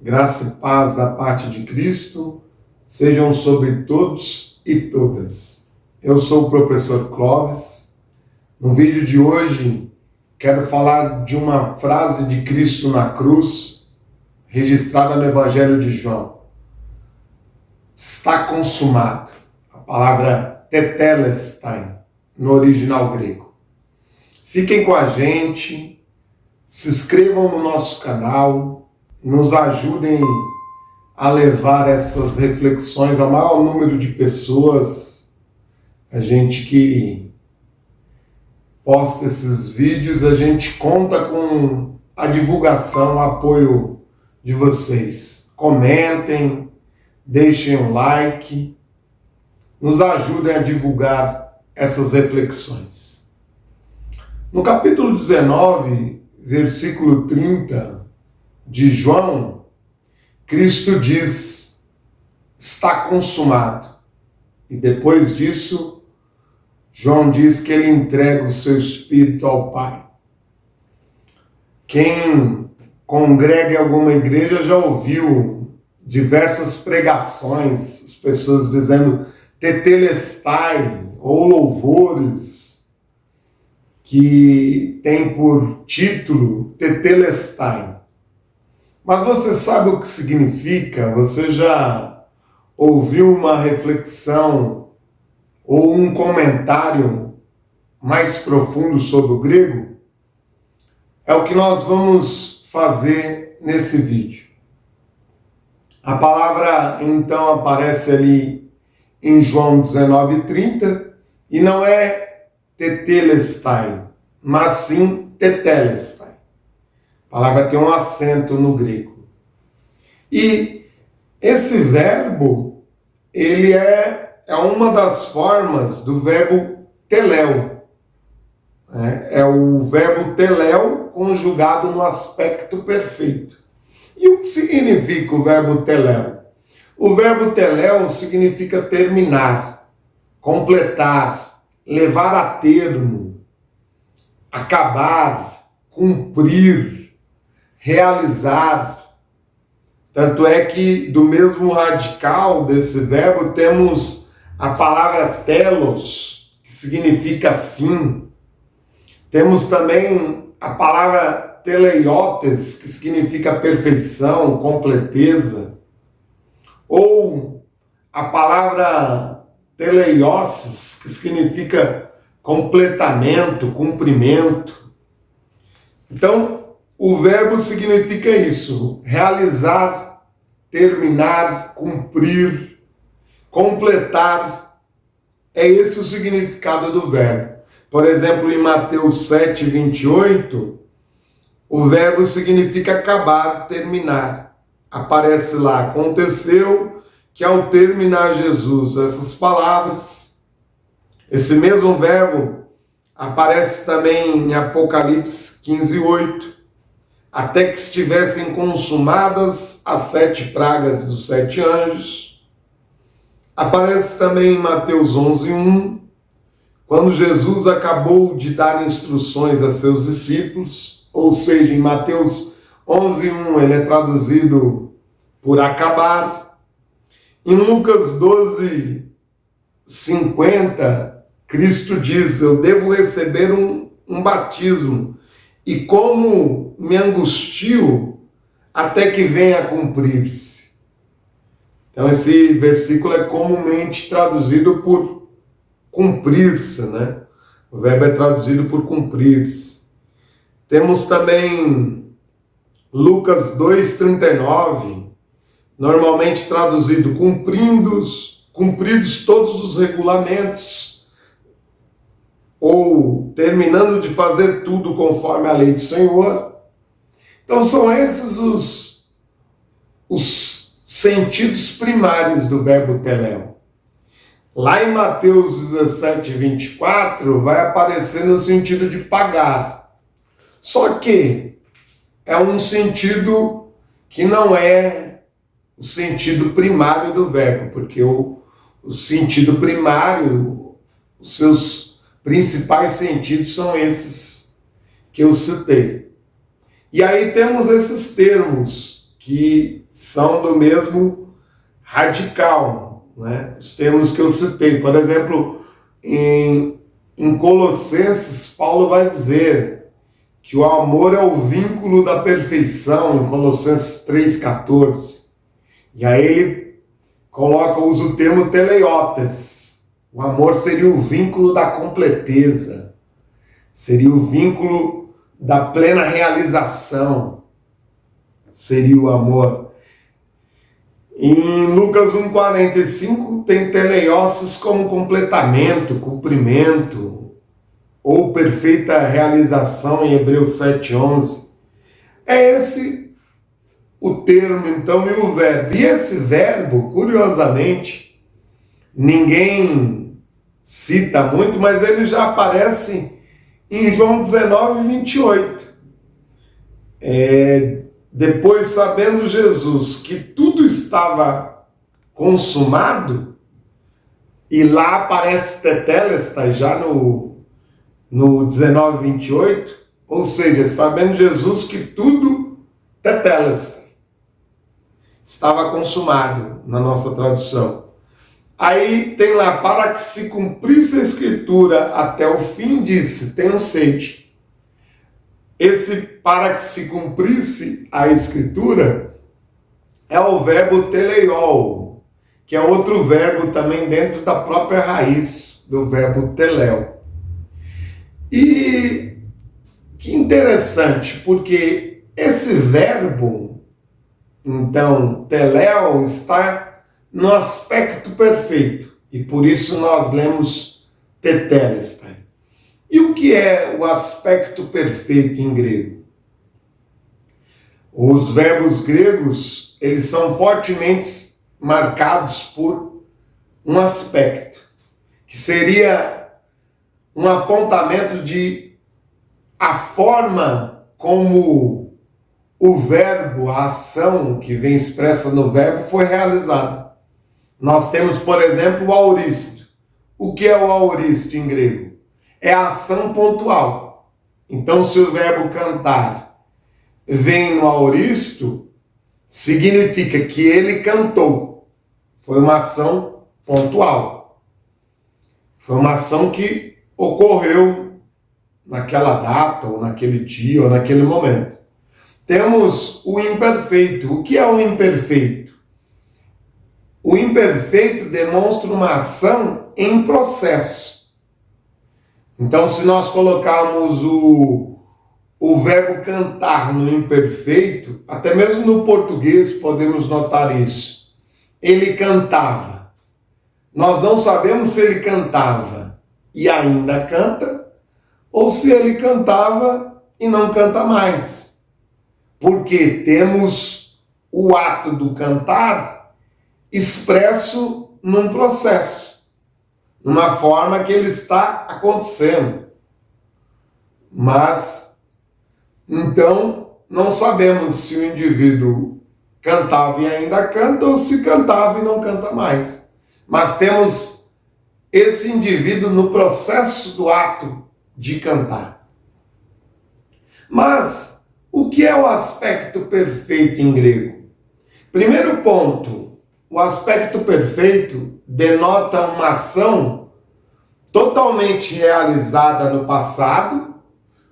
Graça e paz da parte de Cristo sejam sobre todos e todas. Eu sou o professor Clóvis. No vídeo de hoje, quero falar de uma frase de Cristo na cruz, registrada no Evangelho de João. Está consumado. A palavra tetelestai, no original grego. Fiquem com a gente, se inscrevam no nosso canal, nos ajudem a levar essas reflexões ao maior número de pessoas. A gente que posta esses vídeos, a gente conta com a divulgação, o apoio de vocês. Comentem, deixem um like, nos ajudem a divulgar essas reflexões. No capítulo 19, versículo 30, de João, Cristo diz, está consumado. E depois disso, João diz que ele entrega o seu espírito ao Pai. Quem congrega em alguma igreja já ouviu diversas pregações, as pessoas dizendo tetelestai, ou louvores, que tem por título tetelestai. Mas você sabe o que significa? Você já ouviu uma reflexão ou um comentário mais profundo sobre o grego? É o que nós vamos fazer nesse vídeo. A palavra, então, aparece ali em João 19:30 e não é tetelestai, mas sim tetelestai. A palavra tem um acento no grego. E esse verbo, ele é uma das formas do verbo teléu. É o verbo teléu conjugado no aspecto perfeito. E o que significa o verbo teléu? O verbo teléu significa terminar, completar, levar a termo, acabar, cumprir, realizar. Tanto é que do mesmo radical desse verbo temos a palavra telos, que significa fim. Temos também a palavra teleiotes, que significa perfeição, completeza. Ou a palavra teleioses, que significa completamento, cumprimento. Então, o verbo significa isso, realizar, terminar, cumprir, completar. É esse o significado do verbo. Por exemplo, em Mateus 7:28, o verbo significa acabar, terminar. Aparece lá, aconteceu que ao terminar Jesus essas palavras, esse mesmo verbo aparece também em Apocalipse 15:8. Até que estivessem consumadas as 7 pragas dos 7 anjos. Aparece também em Mateus 11:1, quando Jesus acabou de dar instruções a seus discípulos, ou seja, em Mateus 11:1 ele é traduzido por acabar. Em Lucas 12:50, Cristo diz, eu devo receber um batismo, e como me angustio até que venha a cumprir-se. Então esse versículo é comumente traduzido por cumprir-se, né? O verbo é traduzido por cumprir-se. Temos também Lucas 2:39, normalmente traduzido cumpridos todos os regulamentos, ou terminando de fazer tudo conforme a lei do Senhor. Então são esses os sentidos primários do verbo teléu. Lá em Mateus 17:24 vai aparecer no sentido de pagar. Só que é um sentido que não é o sentido primário do verbo, porque o sentido primário, os seus principais sentidos são esses que eu citei. E aí temos esses termos que são do mesmo radical, né? Os termos que eu citei. Por exemplo, em Colossenses, Paulo vai dizer que o amor é o vínculo da perfeição, em Colossenses 3,14. E aí ele usa o termo teleiotes. O amor seria o vínculo da completeza, seria o vínculo da plena realização, seria o amor. Em Lucas 1,45 tem teleioses como completamento, cumprimento, ou perfeita realização em Hebreus 7,11. É esse o termo, então, e o verbo. E esse verbo, curiosamente, ninguém cita muito, mas ele já aparece em João 19:28. Depois, sabendo Jesus que tudo estava consumado, e lá aparece tetelestai, já no 19:28, ou seja, sabendo Jesus que tudo tetelestai, estava consumado, na nossa tradução. Aí tem lá, para que se cumprisse a escritura até o fim, disse, tenho sede. Esse para que se cumprisse a escritura é o verbo teleiol, que é outro verbo também dentro da própria raiz do verbo teléu. E que interessante, porque esse verbo, então, teléu, está no aspecto perfeito, e por isso nós lemos tetelestai. E o que é o aspecto perfeito em grego? Os verbos gregos, eles são fortemente marcados por um aspecto, que seria um apontamento de a forma como o verbo, a ação que vem expressa no verbo foi realizada. Nós temos, por exemplo, o aoristo. O que é o aoristo em grego? É a ação pontual. Então, se o verbo cantar vem no aoristo, significa que ele cantou. Foi uma ação pontual. Foi uma ação que ocorreu naquela data, ou naquele dia, ou naquele momento. Temos o imperfeito. O que é o imperfeito? O imperfeito demonstra uma ação em processo. Então, se nós colocarmos o verbo cantar no imperfeito, até mesmo no português podemos notar isso. Ele cantava. Nós não sabemos se ele cantava e ainda canta, ou se ele cantava e não canta mais. Porque temos o ato do cantar expresso num processo, numa forma que ele está acontecendo. Mas, então, não sabemos se o indivíduo cantava e ainda canta, ou se cantava e não canta mais. Mas temos esse indivíduo no processo do ato de cantar. Mas, o que é o aspecto perfeito em grego? Primeiro ponto, o aspecto perfeito denota uma ação totalmente realizada no passado,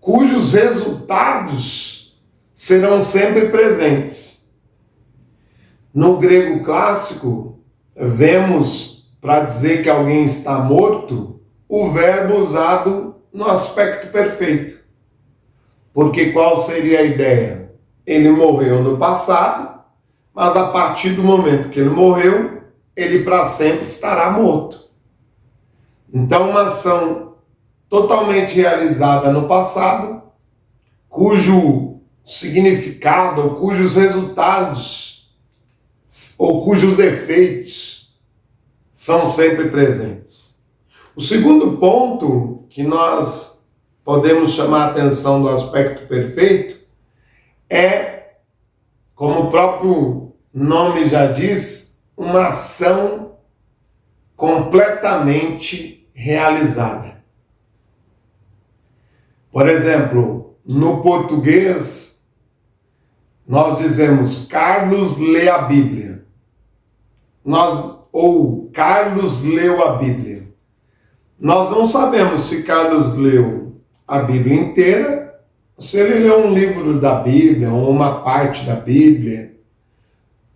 cujos resultados serão sempre presentes. No grego clássico, vemos, para dizer que alguém está morto, o verbo usado no aspecto perfeito. Porque qual seria a ideia? Ele morreu no passado, mas a partir do momento que ele morreu, ele para sempre estará morto. Então, uma ação totalmente realizada no passado, cujo significado, ou cujos resultados, ou cujos efeitos são sempre presentes. O segundo ponto que nós podemos chamar a atenção do aspecto perfeito é, como o próprio nome já diz, uma ação completamente realizada. Por exemplo, no português, nós dizemos Carlos lê a Bíblia. Ou Carlos leu a Bíblia. Nós não sabemos se Carlos leu a Bíblia inteira, se ele leu um livro da Bíblia, ou uma parte da Bíblia,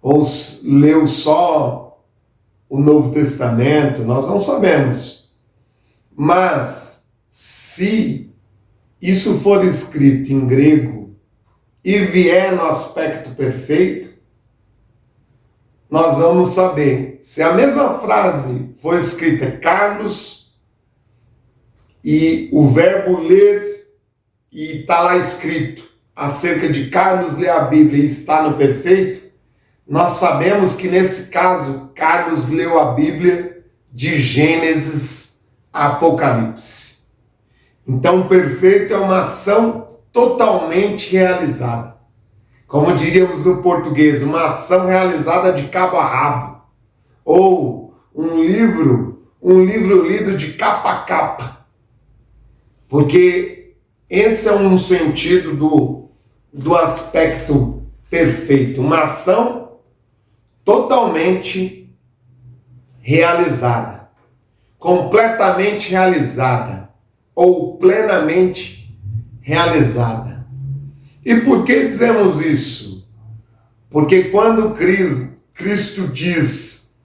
ou leu só o Novo Testamento, nós não sabemos. Mas, se isso for escrito em grego e vier no aspecto perfeito, nós vamos saber se a mesma frase foi escrita Carlos e o verbo ler e está lá escrito acerca de Carlos ler a Bíblia e está no perfeito, nós sabemos que nesse caso Carlos leu a Bíblia de Gênesis a Apocalipse. Então, perfeito é uma ação totalmente realizada. Como diríamos no português, uma ação realizada de cabo a rabo. Ou um livro lido de capa a capa. Porque esse é um sentido do aspecto perfeito. Uma ação totalmente realizada. Completamente realizada. Ou plenamente realizada. E por que dizemos isso? Porque quando Cristo diz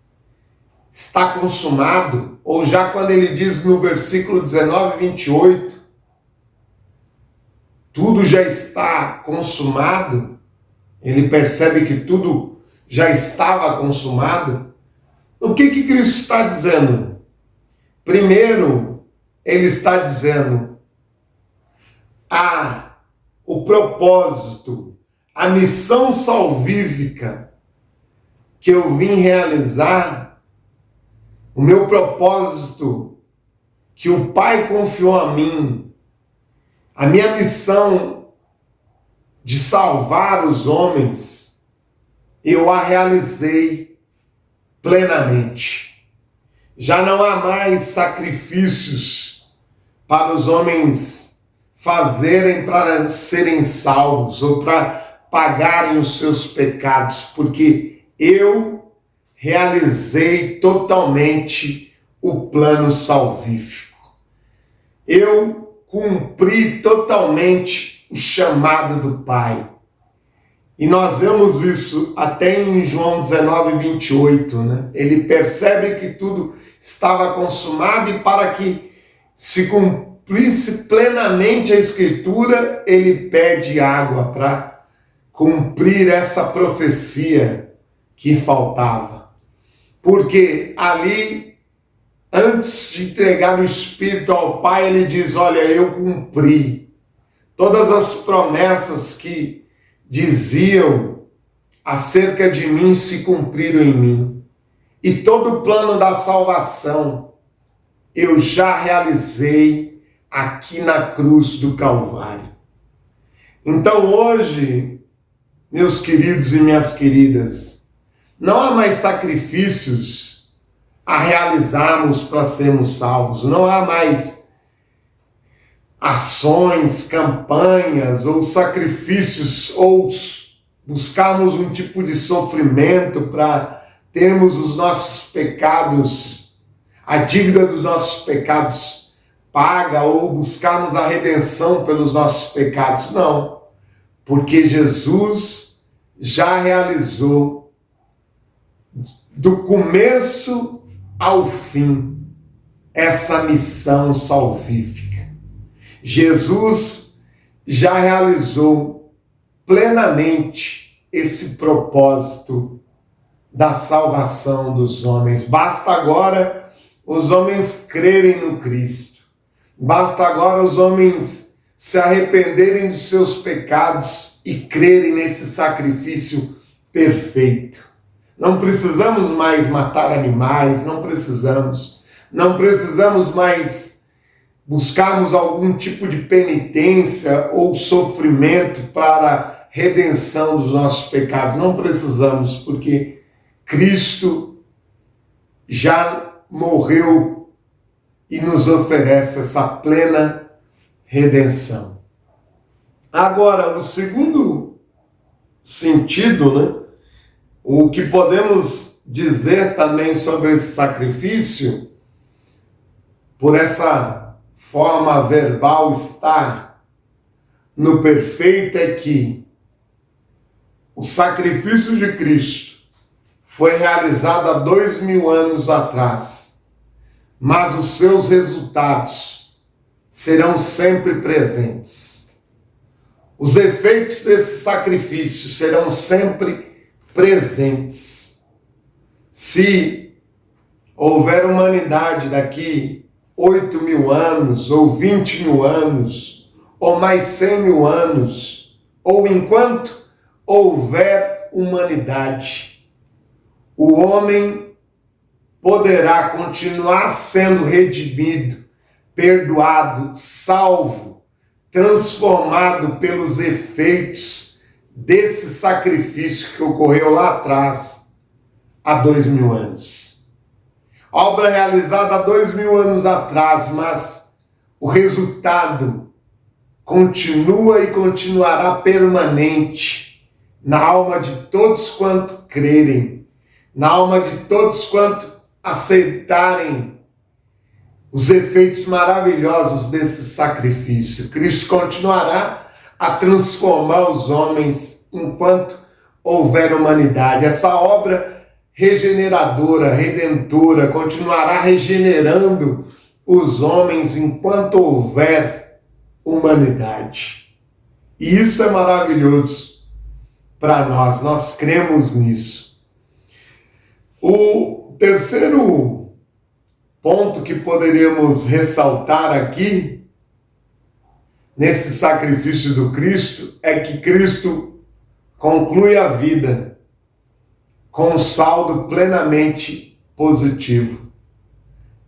está consumado, ou já quando ele diz no versículo 19 e 28, tudo já está consumado, ele percebe que tudo já estava consumado. O que Cristo está dizendo? Primeiro, ele está dizendo o propósito, a missão salvífica que eu vim realizar, o meu propósito que o Pai confiou a mim, a minha missão de salvar os homens, eu a realizei plenamente. Já não há mais sacrifícios para os homens fazerem para serem salvos ou para pagarem os seus pecados, porque eu realizei totalmente o plano salvífico. Eu cumpri totalmente o chamado do Pai. E nós vemos isso até em João 19, 28, né? Ele percebe que tudo estava consumado e para que se cumprisse plenamente a Escritura, ele pede água para cumprir essa profecia que faltava. Porque ali, antes de entregar o Espírito ao Pai, ele diz, olha, eu cumpri todas as promessas que diziam acerca de mim se cumpriram em mim. E todo o plano da salvação eu já realizei aqui na cruz do Calvário. Então hoje, meus queridos e minhas queridas, não há mais sacrifícios a realizarmos para sermos salvos. Não há mais ações, campanhas ou sacrifícios ou buscarmos um tipo de sofrimento para termos os nossos pecados, a dívida dos nossos pecados paga ou buscarmos a redenção pelos nossos pecados. Não, porque Jesus já realizou do começo ao fim essa missão salvífica. Jesus já realizou plenamente esse propósito da salvação dos homens. Basta agora os homens crerem no Cristo. Basta agora os homens se arrependerem dos seus pecados e crerem nesse sacrifício perfeito. Não precisamos mais matar animais, não precisamos mais buscarmos algum tipo de penitência ou sofrimento para a redenção dos nossos pecados. Não precisamos, porque Cristo já morreu e nos oferece essa plena redenção. Agora, o segundo sentido, né? O que podemos dizer também sobre esse sacrifício, por essa forma verbal estar no perfeito, é que o sacrifício de Cristo foi realizado há 2000 anos atrás, mas os seus resultados serão sempre presentes. Os efeitos desse sacrifício serão sempre presentes. Se houver humanidade daqui 8.000 anos, ou 20.000 anos, ou mais 100.000 anos, ou enquanto houver humanidade, o homem poderá continuar sendo redimido, perdoado, salvo, transformado pelos efeitos desse sacrifício que ocorreu lá atrás, há 2000 anos. Obra realizada há 2000 anos atrás, mas o resultado continua e continuará permanente na alma de todos quanto crerem, na alma de todos quanto aceitarem os efeitos maravilhosos desse sacrifício. Cristo continuará a transformar os homens enquanto houver humanidade. Essa obra regeneradora, redentora, continuará regenerando os homens enquanto houver humanidade. E isso é maravilhoso para nós, nós cremos nisso. O terceiro ponto que poderíamos ressaltar aqui, nesse sacrifício do Cristo, é que Cristo conclui a vida com um saldo plenamente positivo.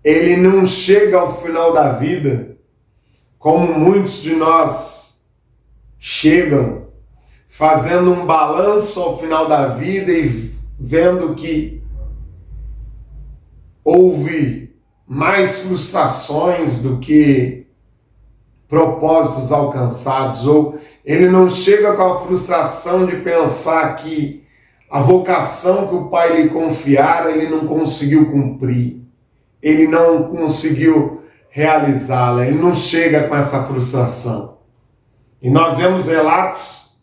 Ele não chega ao final da vida como muitos de nós chegam, fazendo um balanço ao final da vida e vendo que houve mais frustrações do que propósitos alcançados, ou ele não chega com a frustração de pensar que a vocação que o Pai lhe confiara, ele não conseguiu cumprir, ele não conseguiu realizá-la, ele não chega com essa frustração. E nós vemos relatos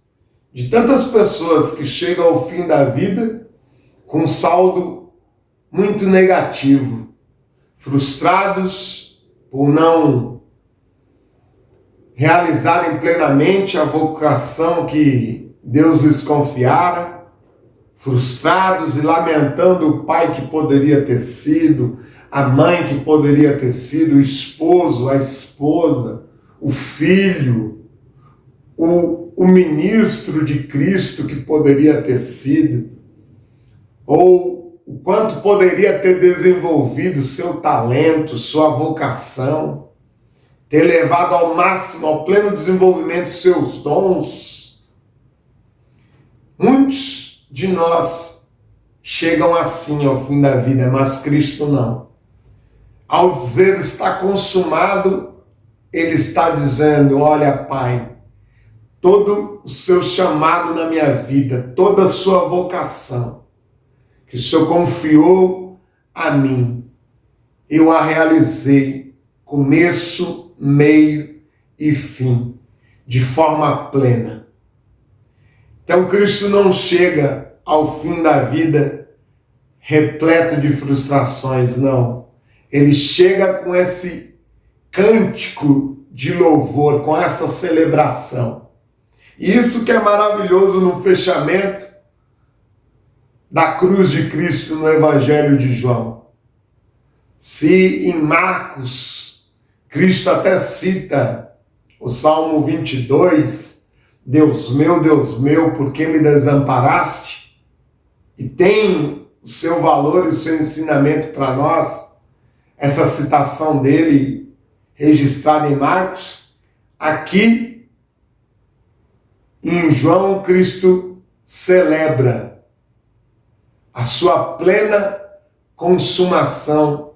de tantas pessoas que chegam ao fim da vida com um saldo muito negativo, frustrados por não realizarem plenamente a vocação que Deus lhes confiara, frustrados e lamentando o pai que poderia ter sido, a mãe que poderia ter sido, o esposo, a esposa, o filho, o ministro de Cristo que poderia ter sido, ou o quanto poderia ter desenvolvido seu talento, sua vocação, ter levado ao máximo, ao pleno desenvolvimento seus dons. Muitos de nós chegam assim ao fim da vida, mas Cristo não. Ao dizer está consumado, ele está dizendo: olha, Pai, todo o seu chamado na minha vida, toda a sua vocação, que o Senhor confiou a mim, eu a realizei, começo, meio e fim, de forma plena. Então Cristo não chega ao fim da vida repleto de frustrações, não. Ele chega com esse cântico de louvor, com essa celebração. E isso que é maravilhoso no fechamento da cruz de Cristo no Evangelho de João. Se em Marcos, Cristo até cita o Salmo 22, Deus meu, por que me desamparaste? E tem o seu valor e o seu ensinamento para nós, essa citação dele registrada em Marcos. Aqui, em João, Cristo celebra a sua plena consumação,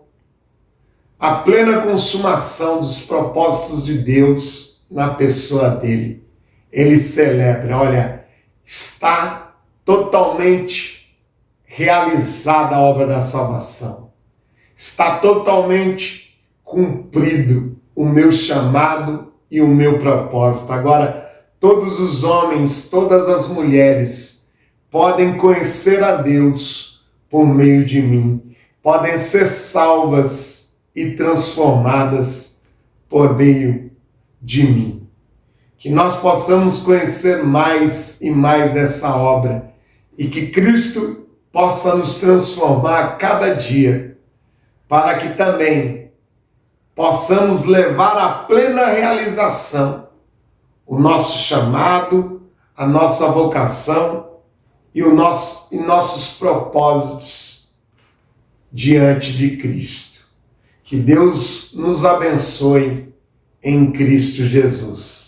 a plena consumação dos propósitos de Deus na pessoa dele. Ele celebra, olha, está totalmente realizada a obra da salvação. Está totalmente cumprido o meu chamado e o meu propósito. Agora, todos os homens, todas as mulheres podem conhecer a Deus por meio de mim, podem ser salvas e transformadas por meio de mim. Que nós possamos conhecer mais e mais dessa obra e que Cristo possa nos transformar a cada dia, para que também possamos levar à plena realização o nosso chamado, a nossa vocação e nossos propósitos diante de Cristo. Que Deus nos abençoe em Cristo Jesus.